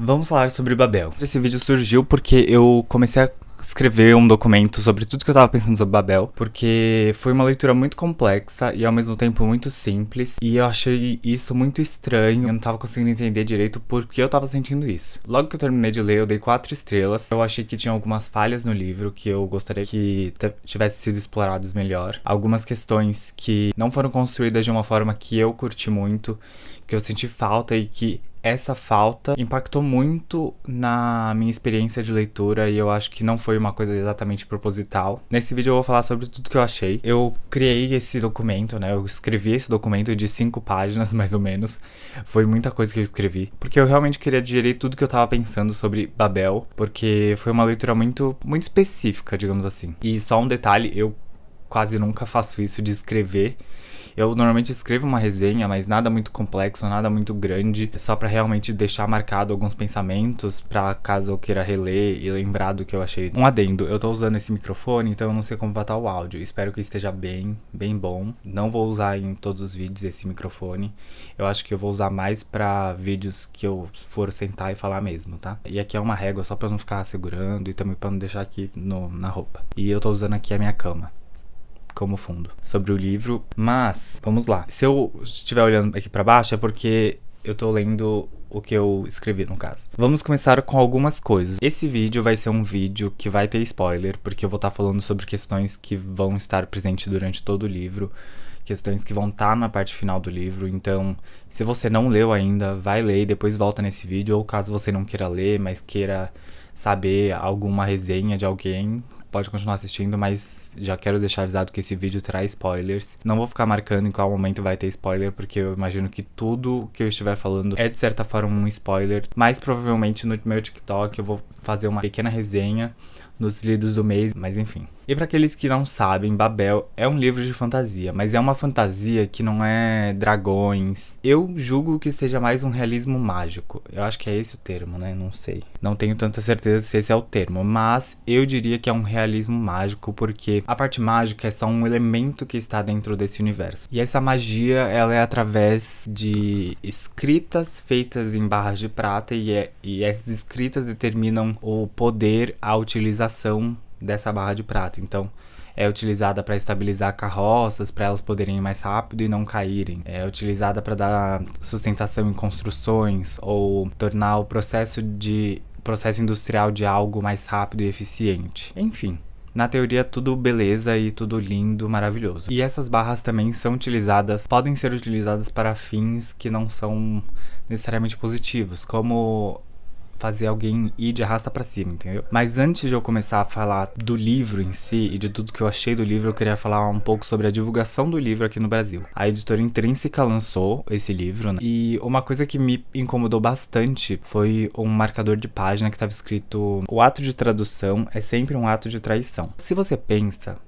Vamos falar sobre Babel. Esse vídeo surgiu porque eu comecei a escrever um documento sobre tudo que eu tava pensando sobre Babel, porque foi uma leitura muito complexa e ao mesmo tempo muito simples, e eu achei isso muito estranho. Eu não tava conseguindo entender direito por que eu tava sentindo isso. Logo que eu terminei de ler, eu dei 4 estrelas. Eu achei que tinha algumas falhas no livro que eu gostaria que tivessem sido exploradas melhor. Algumas questões que não foram construídas de uma forma que eu curti muito, que eu senti falta, e que essa falta impactou muito na minha experiência de leitura, e eu acho que não foi uma coisa exatamente proposital. Nesse vídeo eu vou falar sobre tudo que eu achei. Eu criei esse documento, né? Eu escrevi esse documento de 5 páginas, mais ou menos. Foi muita coisa que eu escrevi, porque eu realmente queria digerir tudo que eu tava pensando sobre Babel, porque foi uma leitura muito específica, digamos assim. E só um detalhe, eu quase nunca faço isso de escrever. Eu normalmente escrevo uma resenha, mas nada muito complexo, nada muito grande, só pra realmente deixar marcado alguns pensamentos, pra caso eu queira reler e lembrar do que eu achei. Um adendo, eu tô usando esse microfone, então eu não sei como vai estar o áudio. Espero que esteja bem bom. Não vou usar em todos os vídeos esse microfone. Eu acho que eu vou usar mais pra vídeos que eu for sentar e falar mesmo, tá? E aqui é uma régua só pra não ficar segurando e também pra não deixar aqui na roupa. E eu tô usando aqui a minha cama como fundo, sobre o livro. Mas, vamos lá. Se eu estiver olhando aqui pra baixo é porque eu tô lendo o que eu escrevi, no caso. Vamos começar com algumas coisas. Esse vídeo vai ser um vídeo que vai ter spoiler, porque eu vou estar falando sobre questões que vão estar presentes durante todo o livro, questões que vão estar na parte final do livro. Então, se você não leu ainda, vai ler e depois volta nesse vídeo, ou caso você não queira ler, mas queira saber alguma resenha de alguém, pode continuar assistindo, mas já quero deixar avisado que esse vídeo traz spoilers. Não vou ficar marcando em qual momento vai ter spoiler, porque eu imagino que tudo que eu estiver falando é de certa forma um spoiler, mas provavelmente no meu TikTok eu vou fazer uma pequena resenha nos lidos do mês, mas enfim. E para aqueles que não sabem, Babel é um livro de fantasia, mas é uma fantasia que não é dragões. Eu julgo que seja mais um realismo mágico. Eu acho que é esse o termo, né? Não sei. Não tenho tanta certeza se esse é o termo, mas eu diria que é um realismo mágico, porque a parte mágica é só um elemento que está dentro desse universo. E essa magia, ela é através de escritas feitas em barras de prata, e essas escritas determinam o poder, a utilização dessa barra de prata. Então, é utilizada para estabilizar carroças, para elas poderem ir mais rápido e não caírem. É utilizada para dar sustentação em construções, ou tornar o processo industrial de algo mais rápido e eficiente. Enfim, na teoria tudo beleza e tudo lindo, maravilhoso. E essas barras também podem ser utilizadas para fins que não são necessariamente positivos, como fazer alguém ir de arrasta pra cima, entendeu? Mas antes de eu começar a falar do livro em si e de tudo que eu achei do livro, eu queria falar um pouco sobre a divulgação do livro aqui no Brasil. A editora Intrínseca lançou esse livro, né? E uma coisa que me incomodou bastante foi um marcador de página que estava escrito: o ato de tradução é sempre um ato de traição. Se você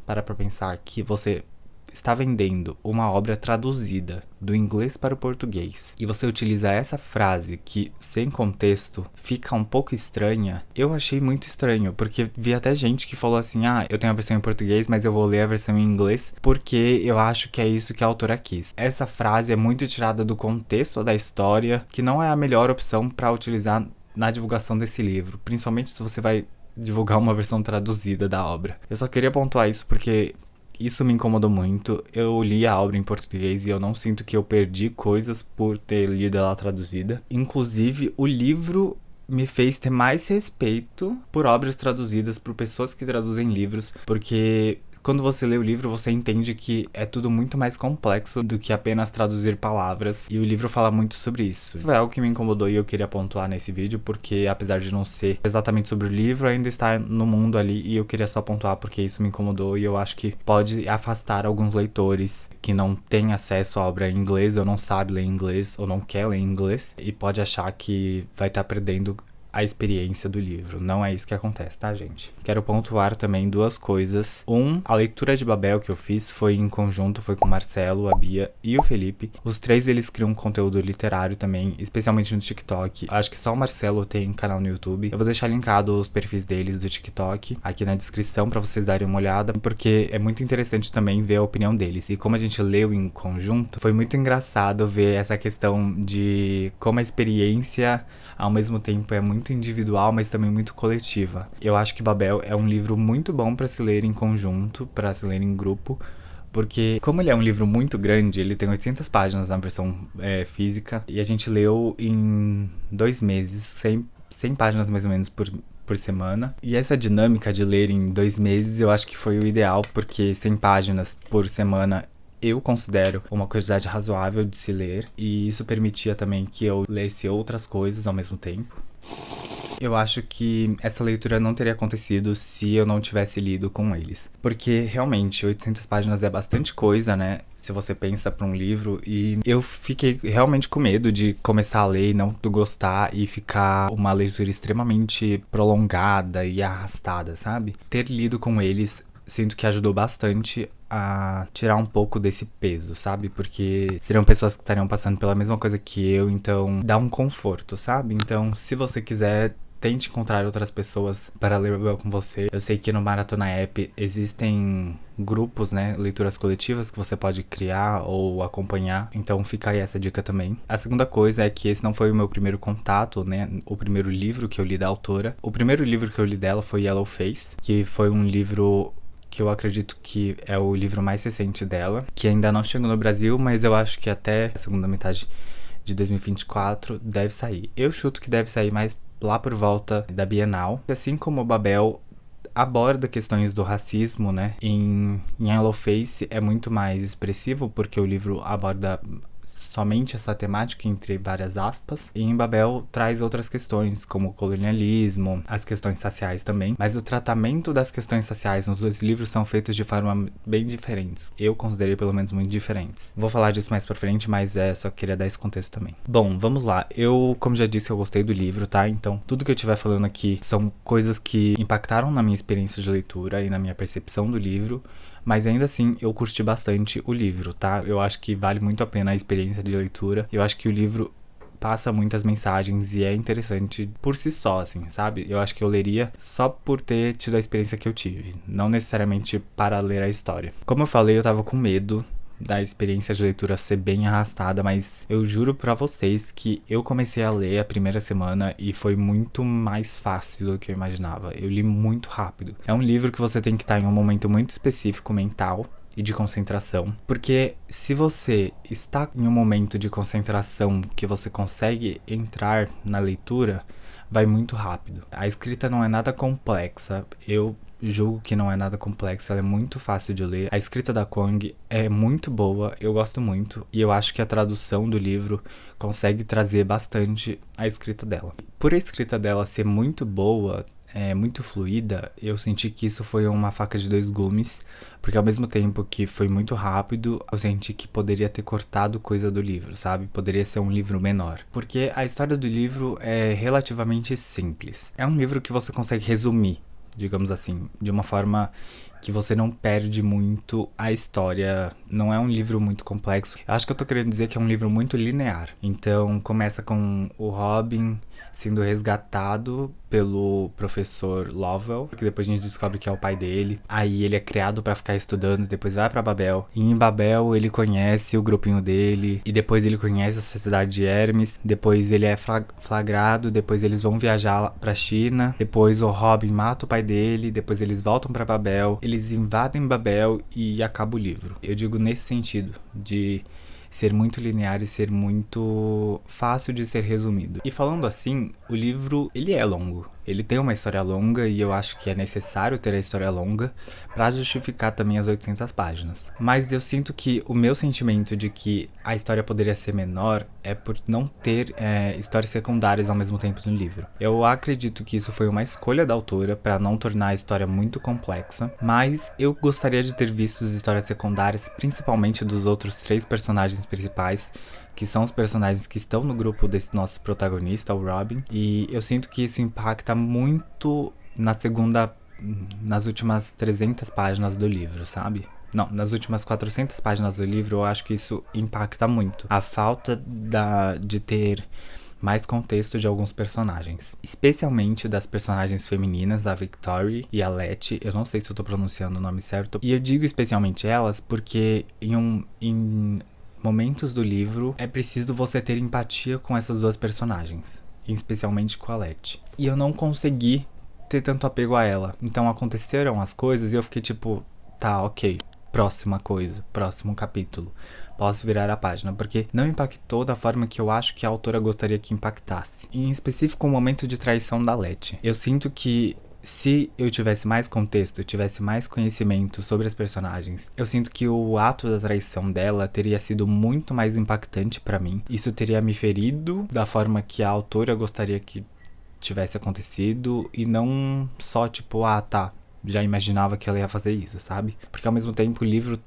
para pensar que você está vendendo uma obra traduzida do inglês para o português, e você utiliza essa frase que, sem contexto, fica um pouco estranha, eu achei muito estranho, porque vi até gente que falou assim: eu tenho a versão em português, mas eu vou ler a versão em inglês, porque eu acho que é isso que a autora quis. Essa frase é muito tirada do contexto da história, que não é a melhor opção para utilizar na divulgação desse livro, principalmente se você vai divulgar uma versão traduzida da obra. Eu só queria pontuar isso porque isso me incomodou muito. Eu li a obra em português e eu não sinto que eu perdi coisas por ter lido ela traduzida. Inclusive, o livro me fez ter mais respeito por obras traduzidas, por pessoas que traduzem livros, porque quando você lê o livro, você entende que é tudo muito mais complexo do que apenas traduzir palavras, e o livro fala muito sobre isso. Isso foi algo que me incomodou e eu queria pontuar nesse vídeo, porque apesar de não ser exatamente sobre o livro, ainda está no mundo ali, e eu queria só pontuar porque isso me incomodou, e eu acho que pode afastar alguns leitores que não têm acesso à obra em inglês, ou não sabe ler inglês, ou não quer ler inglês, e pode achar que vai estar perdendo a experiência do livro. Não é isso que acontece, tá, gente? Quero pontuar também 2 coisas. A leitura de Babel que eu fiz foi em conjunto, foi com o Marcelo, a Bia e o Felipe. Os 3, eles criam conteúdo literário também, especialmente no TikTok. Acho que só o Marcelo tem canal no YouTube. Eu vou deixar linkado os perfis deles do TikTok aqui na descrição pra vocês darem uma olhada, porque é muito interessante também ver a opinião deles. E como a gente leu em conjunto, foi muito engraçado ver essa questão de como a experiência ao mesmo tempo é muito individual, mas também muito coletiva. Eu acho que Babel é um livro muito bom pra se ler em conjunto, pra se ler em grupo, porque como ele é um livro muito grande, ele tem 800 páginas na versão física, e a gente leu em 2 meses, 100 páginas mais ou menos por semana. E essa dinâmica de ler em 2 meses eu acho que foi o ideal, porque 100 páginas por semana eu considero uma quantidade razoável de se ler, e isso permitia também que eu lesse outras coisas ao mesmo tempo. Eu acho que essa leitura não teria acontecido se eu não tivesse lido com eles. Porque, realmente, 800 páginas é bastante coisa, né? Se você pensa pra um livro. E eu fiquei realmente com medo de começar a ler e não gostar e ficar uma leitura extremamente prolongada e arrastada, sabe? Ter lido com eles, sinto que ajudou bastante a tirar um pouco desse peso, sabe? Porque seriam pessoas que estariam passando pela mesma coisa que eu, então dá um conforto, sabe? Então, se você quiser, tente encontrar outras pessoas para ler Babel com você. Eu sei que no Maratona App existem grupos, né, leituras coletivas que você pode criar ou acompanhar, então fica aí essa dica também. A segunda coisa é que esse não foi o meu primeiro contato, né, o primeiro livro que eu li da autora. O primeiro livro que eu li dela foi Yellowface, que foi um livro que eu acredito que é o livro mais recente dela, que ainda não chegou no Brasil, mas eu acho que até a segunda metade de 2024 deve sair. Eu chuto que deve sair mais lá por volta da Bienal. Assim como o Babel aborda questões do racismo, né? Em Yellowface é muito mais expressivo, porque o livro aborda somente essa temática, entre várias aspas, e em Babel traz outras questões, como o colonialismo, as questões raciais também, mas o tratamento das questões raciais nos 2 livros são feitos de forma bem diferentes. Eu considerei pelo menos muito diferentes. Vou falar disso mais pra frente, mas só queria dar esse contexto também. Bom, vamos lá. Eu, como já disse, eu gostei do livro, tá? Então, tudo que eu estiver falando aqui são coisas que impactaram na minha experiência de leitura e na minha percepção do livro, mas ainda assim eu curti bastante o livro, tá? Eu acho que vale muito a pena a experiência de leitura. Eu acho que o livro passa muitas mensagens e é interessante por si só, assim, sabe? Eu acho que eu leria só por ter tido a experiência que eu tive, não necessariamente para ler a história. Como eu falei, eu tava com medo da experiência de leitura ser bem arrastada, mas eu juro pra vocês que eu comecei a ler a primeira semana e foi muito mais fácil do que eu imaginava. Eu li muito rápido. É um livro que você tem que estar em um momento muito específico mental e de concentração, porque se você está em um momento de concentração que você consegue entrar na leitura, vai muito rápido. A escrita não é nada complexa, eu julgo que não é nada complexa, ela é muito fácil de ler. A escrita da Kwang é muito boa, eu gosto muito, e eu acho que a tradução do livro consegue trazer bastante a escrita dela. Por a escrita dela ser muito boa, muito fluida, eu senti que isso foi uma faca de 2 gumes, porque ao mesmo tempo que foi muito rápido, eu senti que poderia ter cortado coisa do livro, sabe? Poderia ser um livro menor. Porque a história do livro é relativamente simples. É um livro que você consegue resumir, digamos assim, de uma forma que você não perde muito a história. Não é um livro muito complexo. Eu acho que eu tô querendo dizer que é um livro muito linear. Então, começa com o Robin sendo resgatado pelo professor Lovell, que depois a gente descobre que é o pai dele. Aí ele é criado pra ficar estudando, depois vai pra Babel. E em Babel ele conhece o grupinho dele, e depois ele conhece a sociedade de Hermes. Depois ele é flagrado, depois eles vão viajar pra China. Depois o Robin mata o pai dele, depois eles voltam pra Babel. Eles invadem Babel e acaba o livro. Eu digo nesse sentido, de ser muito linear e ser muito fácil de ser resumido. E falando assim, o livro, ele é longo. Ele tem uma história longa e eu acho que é necessário ter a história longa pra justificar também as 800 páginas. Mas eu sinto que o meu sentimento de que a história poderia ser menor é por não ter histórias secundárias ao mesmo tempo no livro. Eu acredito que isso foi uma escolha da autora pra não tornar a história muito complexa, mas eu gostaria de ter visto as histórias secundárias, principalmente dos outros 3 personagens principais, que são os personagens que estão no grupo desse nosso protagonista, o Robin. E eu sinto que isso impacta muito nas últimas 300 páginas do livro, sabe? Não, nas últimas 400 páginas do livro, eu acho que isso impacta muito. A falta de ter mais contexto de alguns personagens. Especialmente das personagens femininas, a Victoria e a Letty. Eu não sei se eu tô pronunciando o nome certo. E eu digo especialmente elas porque em momentos do livro é preciso você ter empatia com essas duas personagens. Especialmente com a Letty. E eu não consegui ter tanto apego a ela. Então aconteceram as coisas e eu fiquei tipo, tá, ok. Próxima coisa, próximo capítulo. Posso virar a página, porque não impactou da forma que eu acho que a autora gostaria que impactasse. Em específico, o momento de traição da Letty. Eu sinto que se eu tivesse mais contexto, eu tivesse mais conhecimento sobre as personagens, eu sinto que o ato da traição dela teria sido muito mais impactante pra mim. Isso teria me ferido da forma que a autora gostaria que tivesse acontecido e não só tipo, ah, tá, já imaginava que ela ia fazer isso, sabe? Porque ao mesmo tempo o livro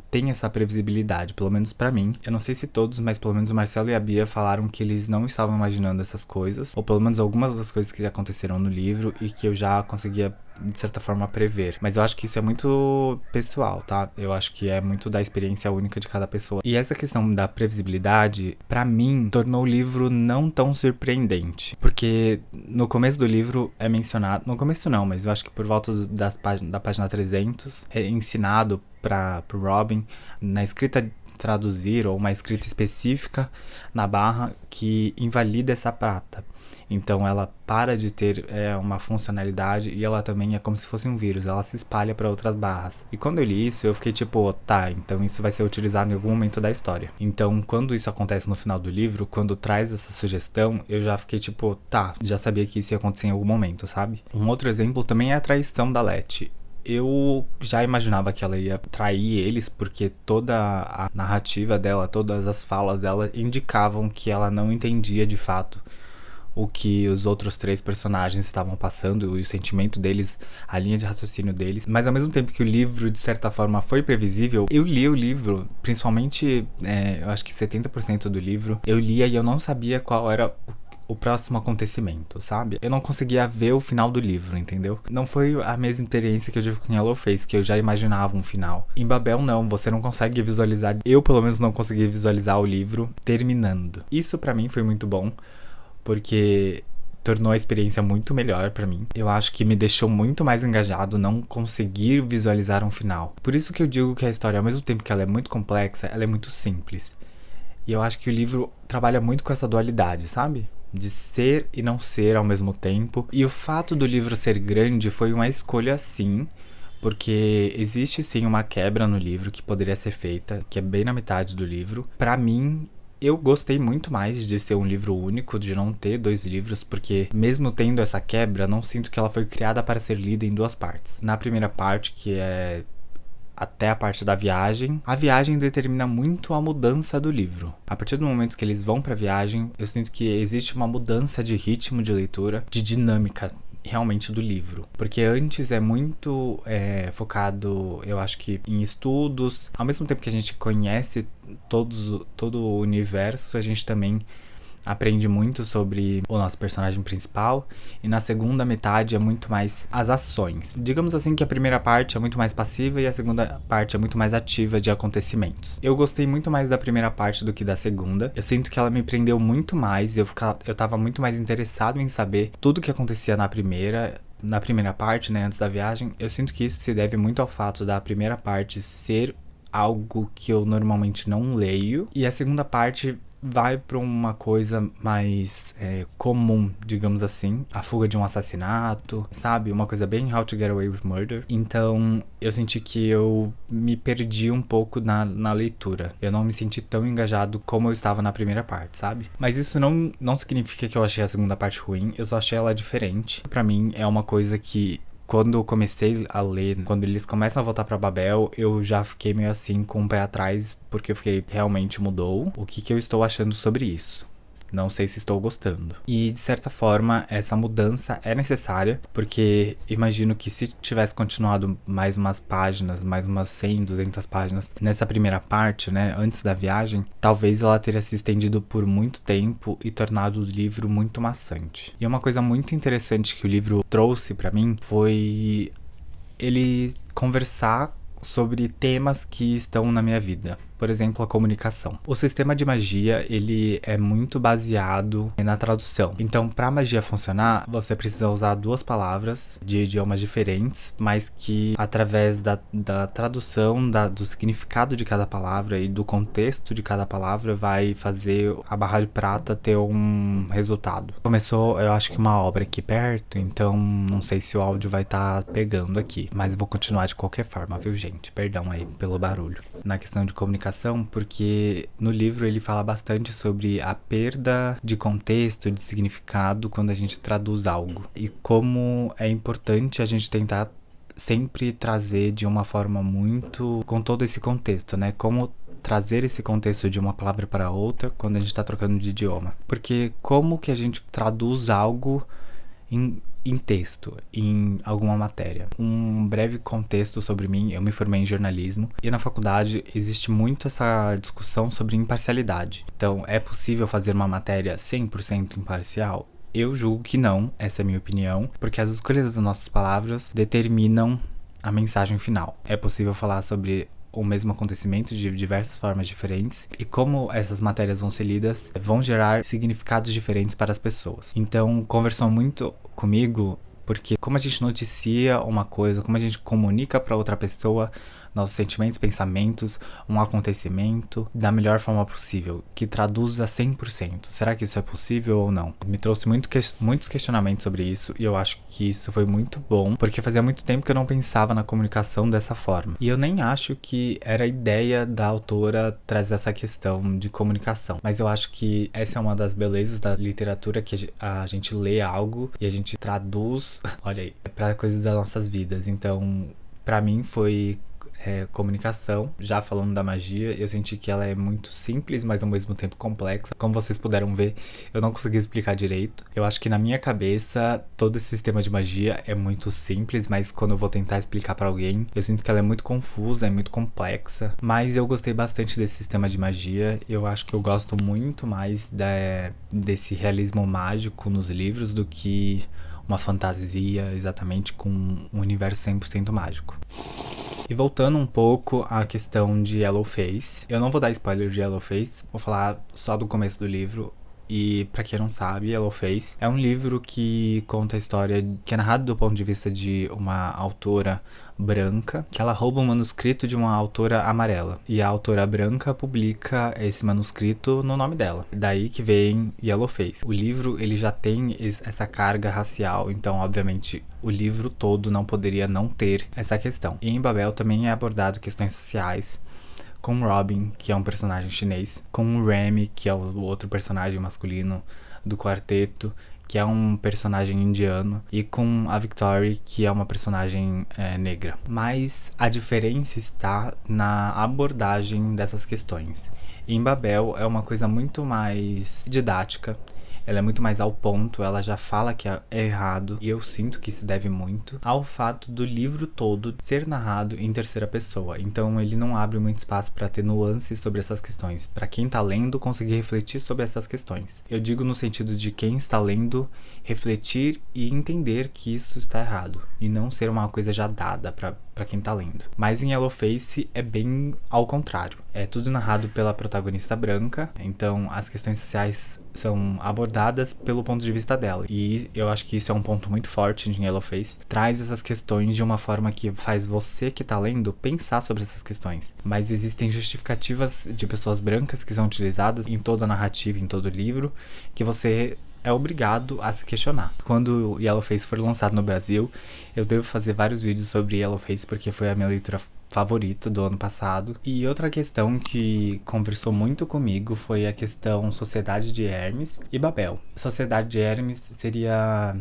tem essa previsibilidade, pelo menos pra mim. Eu não sei se todos, mas pelo menos o Marcelo e a Bia falaram que eles não estavam imaginando essas coisas, ou pelo menos algumas das coisas que aconteceram no livro e que eu já conseguia de certa forma prever. Mas eu acho que isso é muito pessoal, tá? Eu acho que é muito da experiência única de cada pessoa. E essa questão da previsibilidade, pra mim, tornou o livro não tão surpreendente. Porque no começo do livro é mencionado... No começo não, mas eu acho que por volta da página 300 é ensinado pro Robin, na escrita traduzir ou uma escrita específica na barra que invalida essa prata. Então ela para de ter uma funcionalidade e ela também é como se fosse um vírus, ela se espalha para outras barras. E quando eu li isso, eu fiquei tipo, tá, então isso vai ser utilizado em algum momento da história. Então quando isso acontece no final do livro, quando traz essa sugestão, eu já fiquei tipo, tá, já sabia que isso ia acontecer em algum momento, sabe? Um outro exemplo também é a traição da Letty. Eu já imaginava que ela ia trair eles, porque toda a narrativa dela, todas as falas dela indicavam que ela não entendia de fato o que os outros três personagens estavam passando, e o sentimento deles, a linha de raciocínio deles. Mas ao mesmo tempo que o livro, de certa forma, foi previsível, eu li o livro, principalmente, eu acho que 70% do livro, eu lia e eu não sabia qual era o próximo acontecimento, sabe? Eu não conseguia ver o final do livro, entendeu? Não foi a mesma experiência que eu tive com Yellow Face, que eu já imaginava um final. Em Babel, não, você não consegue visualizar. Eu, pelo menos, não consegui visualizar o livro terminando. Isso, pra mim, foi muito bom, porque tornou a experiência muito melhor pra mim. Eu acho que me deixou muito mais engajado não conseguir visualizar um final. Por isso que eu digo que a história, ao mesmo tempo que ela é muito complexa, ela é muito simples. E eu acho que o livro trabalha muito com essa dualidade, sabe? De ser e não ser ao mesmo tempo. E o fato do livro ser grande foi uma escolha sim, porque existe sim uma quebra no livro que poderia ser feita, que é bem na metade do livro. Pra mim, eu gostei muito mais de ser um livro único, de não ter dois livros, porque mesmo tendo essa quebra, não sinto que ela foi criada para ser lida em duas partes. Na primeira parte, que é até a parte da viagem, a viagem determina muito a mudança do livro. A partir do momento que eles vão pra viagem, eu sinto que existe uma mudança de ritmo de leitura, de dinâmica realmente do livro. Porque antes é muito focado, eu acho que em estudos. Ao mesmo tempo que a gente conhece todo o universo, a gente também aprende muito sobre o nosso personagem principal. E na segunda metade é muito mais as ações. Digamos assim que a primeira parte é muito mais passiva e a segunda parte é muito mais ativa de acontecimentos. Eu gostei muito mais da primeira parte do que da segunda. Eu sinto que ela me prendeu muito mais. Eu tava muito mais interessado em saber tudo o que acontecia na primeira parte, né, antes da viagem. Eu sinto que isso se deve muito ao fato da primeira parte ser algo que eu normalmente não leio. E a segunda parte vai pra uma coisa mais comum, digamos assim. A fuga de um assassinato, sabe? Uma coisa bem How to Get Away with Murder. Então, eu senti que eu me perdi um pouco na leitura. Eu não me senti tão engajado como eu estava na primeira parte, sabe? Mas isso não significa que eu achei a segunda parte ruim. Eu só achei ela diferente. Pra mim, é uma coisa que quando eu comecei a ler, quando eles começam a voltar pra Babel, eu já fiquei meio assim com o pé atrás, porque eu fiquei, realmente mudou. O que eu estou achando sobre isso? não sei se estou gostando. E de certa forma, essa mudança é necessária, porque imagino que se tivesse continuado mais umas páginas, mais umas 100, 200 páginas nessa primeira parte, né, antes da viagem, talvez ela teria se estendido por muito tempo e tornado o livro muito maçante. E uma coisa muito interessante que o livro trouxe pra mim foi ele conversar sobre temas que estão na minha vida. Por exemplo, a comunicação. O sistema de magia, ele é muito baseado na tradução. Então, para a magia funcionar, você precisa usar duas palavras de idiomas diferentes, mas que através da tradução, do significado de cada palavra e do contexto de cada palavra vai fazer a barra de prata ter um resultado. Começou, eu acho que uma obra aqui perto, então não sei se o áudio vai estar pegando aqui, mas vou continuar de qualquer forma, viu, gente? Perdão aí pelo barulho. Na questão de comunicação, porque no livro ele fala bastante sobre a perda de contexto, de significado quando a gente traduz algo. E como é importante a gente tentar sempre trazer de uma forma muito com todo esse contexto, né? Como trazer esse contexto de uma palavra para outra quando a gente está trocando de idioma. Porque como que a gente traduz algo em texto, em alguma matéria. Um breve contexto sobre mim: eu me formei em jornalismo e na faculdade existe muito essa discussão sobre imparcialidade. Então, é possível fazer uma matéria 100% imparcial? Eu julgo que não, essa é a minha opinião, porque as escolhas das nossas palavras determinam a mensagem final. É possível falar sobre o mesmo acontecimento de diversas formas diferentes, e como essas matérias vão ser lidas vão gerar significados diferentes para as pessoas. Então, conversou muito comigo, porque como a gente noticia uma coisa, como a gente comunica para outra pessoa nossos sentimentos, pensamentos, um acontecimento da melhor forma possível, que traduza 100%. Será que isso é possível ou não? Me trouxe muitos questionamentos sobre isso, e eu acho que isso foi muito bom, porque fazia muito tempo que eu não pensava na comunicação dessa forma. E eu nem acho que era a ideia da autora trazer essa questão de comunicação, mas eu acho que essa é uma das belezas da literatura, que a gente lê algo e a gente traduz, olha aí, para coisas das nossas vidas. Então, pra mim foi comunicação. Já falando da magia, eu senti que ela é muito simples, mas ao mesmo tempo complexa. Como vocês puderam ver, eu não consegui explicar direito. Eu acho que na minha cabeça, todo esse sistema de magia é muito simples, mas quando eu vou tentar explicar pra alguém, eu sinto que ela é muito confusa, é muito complexa. Mas eu gostei bastante desse sistema de magia. Eu acho que eu gosto muito mais desse realismo mágico nos livros do que uma fantasia exatamente com um universo 100% mágico. E voltando um pouco à questão de Yellowface, eu não vou dar spoiler de Yellowface, vou falar só do começo do livro. E pra quem não sabe, Yellowface é um livro que conta a história, que é narrado do ponto de vista de uma autora branca, que ela rouba um manuscrito de uma autora amarela, e a autora branca publica esse manuscrito no nome dela. Daí que vem Yellowface. O livro, ele já tem essa carga racial, então obviamente o livro todo não poderia não ter essa questão. E em Babel também é abordado questões sociais, com Robin, que é um personagem chinês, com o Remy, que é o outro personagem masculino do quarteto, que é um personagem indiano, e com a Victoria, que é uma personagem negra. Mas a diferença está na abordagem dessas questões. Em Babel é uma coisa muito mais didática, ela é muito mais ao ponto, ela já fala que é errado, e eu sinto que se deve muito ao fato do livro todo ser narrado em terceira pessoa. Então ele não abre muito espaço para ter nuances sobre essas questões, para quem tá lendo conseguir refletir sobre essas questões. Eu digo no sentido de quem está lendo refletir e entender que isso está errado, e não ser uma coisa já dada para quem tá lendo. Mas em Yellowface é bem ao contrário. É tudo narrado pela protagonista branca, então as questões sociais são abordadas pelo ponto de vista dela. E eu acho que isso é um ponto muito forte em Yellowface. Traz essas questões de uma forma que faz você que tá lendo pensar sobre essas questões. Mas existem justificativas de pessoas brancas que são utilizadas em toda a narrativa, em todo o livro, que você é obrigado a se questionar. Quando Yellowface for lançado no Brasil, eu devo fazer vários vídeos sobre Yellowface, porque foi a minha leitura favorita do ano passado. E outra questão que conversou muito comigo foi a questão Sociedade de Hermes e Babel. Sociedade de Hermes seria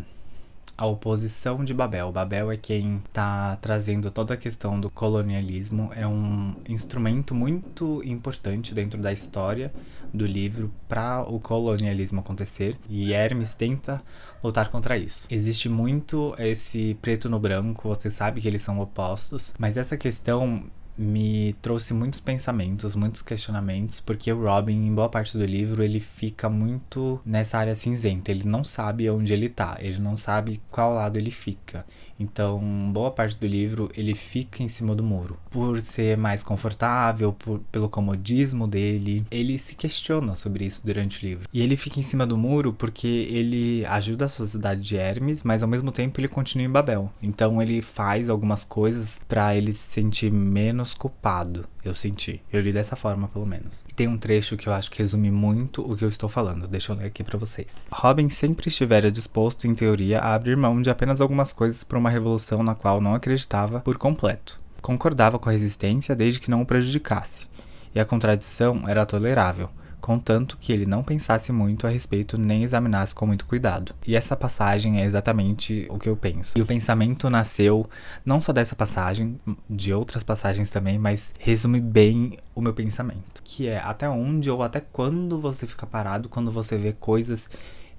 a oposição de Babel. Babel é quem tá trazendo toda a questão do colonialismo, é um instrumento muito importante dentro da história do livro para o colonialismo acontecer, e Hermes tenta lutar contra isso. Existe muito esse preto no branco, você sabe que eles são opostos, mas essa questão me trouxe muitos pensamentos, muitos questionamentos, porque o Robin, em boa parte do livro, ele fica muito nessa área cinzenta, ele não sabe onde ele tá, ele não sabe qual lado ele fica. Então, boa parte do livro, ele fica em cima do muro. Por ser mais confortável, pelo comodismo dele, ele se questiona sobre isso durante o livro. E ele fica em cima do muro porque ele ajuda a sociedade de Hermes, mas ao mesmo tempo ele continua em Babel. Então, ele faz algumas coisas pra ele se sentir menos culpado, eu li dessa forma, pelo menos. E tem um trecho que eu acho que resume muito o que eu estou falando, deixa eu ler aqui pra vocês. Robin sempre estivera disposto, em teoria, a abrir mão de apenas algumas coisas por uma revolução na qual não acreditava por completo. Concordava com a resistência desde que não o prejudicasse, e a contradição era tolerável, contanto que ele não pensasse muito a respeito nem examinasse com muito cuidado. E essa passagem é exatamente o que eu penso. E o pensamento nasceu não só dessa passagem, de outras passagens também, mas resume bem o meu pensamento. Que é até onde ou até quando você fica parado quando você vê coisas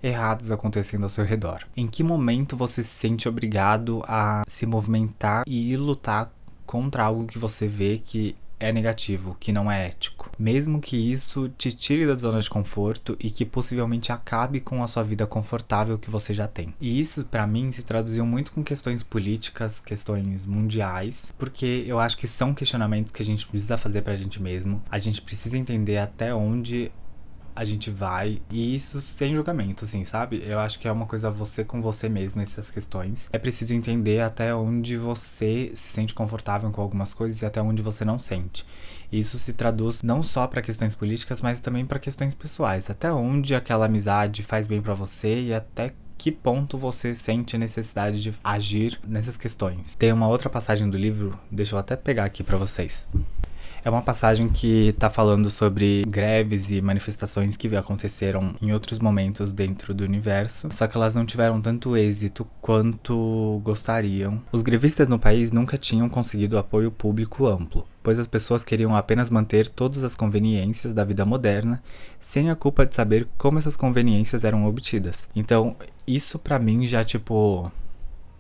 erradas acontecendo ao seu redor. Em que momento você se sente obrigado a se movimentar e ir lutar contra algo que você vê que é negativo, que não é ético. Mesmo que isso te tire da zona de conforto e que possivelmente acabe com a sua vida confortável que você já tem. E isso, pra mim, se traduziu muito com questões políticas, questões mundiais, porque eu acho que são questionamentos que a gente precisa fazer pra gente mesmo. A gente precisa entender até onde a gente vai, e isso sem julgamento, assim, sabe? Eu acho que é uma coisa você com você mesmo, essas questões. É preciso entender até onde você se sente confortável com algumas coisas e até onde você não sente. Isso se traduz não só para questões políticas, mas também para questões pessoais. Até onde aquela amizade faz bem para você e até que ponto você sente a necessidade de agir nessas questões. Tem uma outra passagem do livro, deixa eu até pegar aqui para vocês. É uma passagem que tá falando sobre greves e manifestações que aconteceram em outros momentos dentro do universo, só que elas não tiveram tanto êxito quanto gostariam. Os grevistas no país nunca tinham conseguido apoio público amplo, pois as pessoas queriam apenas manter todas as conveniências da vida moderna, sem a culpa de saber como essas conveniências eram obtidas. Então, isso pra mim já,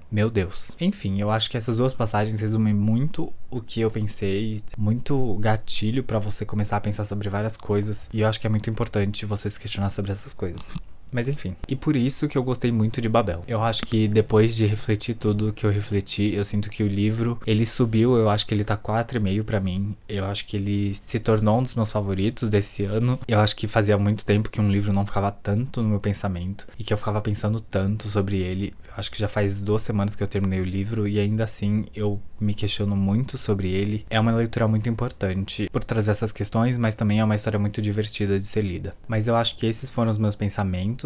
meu Deus. Enfim, eu acho que essas duas passagens resumem muito o que eu pensei, muito gatilho pra você começar a pensar sobre várias coisas, e eu acho que é muito importante você se questionar sobre essas coisas. Mas enfim, e por isso que eu gostei muito de Babel. Eu acho que depois de refletir tudo que eu refleti, eu sinto que o livro, ele subiu, eu acho que ele tá 4,5 pra mim. Eu acho que ele se tornou um dos meus favoritos desse ano. Eu acho que fazia muito tempo que um livro não ficava tanto no meu pensamento e que eu ficava pensando tanto sobre ele. Eu acho que já faz 2 semanas que eu terminei o livro e ainda assim eu me questiono muito sobre ele. É uma leitura muito importante por trazer essas questões, mas também é uma história muito divertida de ser lida. Mas eu acho que esses foram os meus pensamentos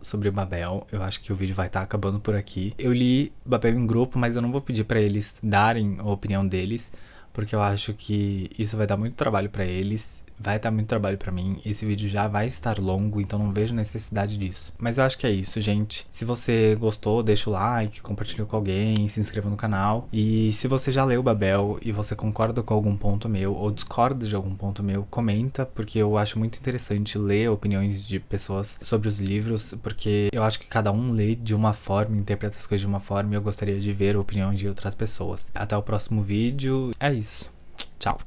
sobre Babel. Eu acho que o vídeo vai estar acabando por aqui. Eu li Babel em grupo, mas eu não vou pedir pra eles darem a opinião deles, porque eu acho que isso vai dar muito trabalho pra eles. Vai dar muito trabalho pra mim, esse vídeo já vai estar longo, então não vejo necessidade disso. Mas eu acho que é isso, gente. Se você gostou, deixa o like, compartilha com alguém, se inscreva no canal. E se você já leu Babel e você concorda com algum ponto meu, ou discorda de algum ponto meu, comenta, porque eu acho muito interessante ler opiniões de pessoas sobre os livros, porque eu acho que cada um lê de uma forma, interpreta as coisas de uma forma, e eu gostaria de ver opiniões de outras pessoas. Até o próximo vídeo, é isso. Tchau.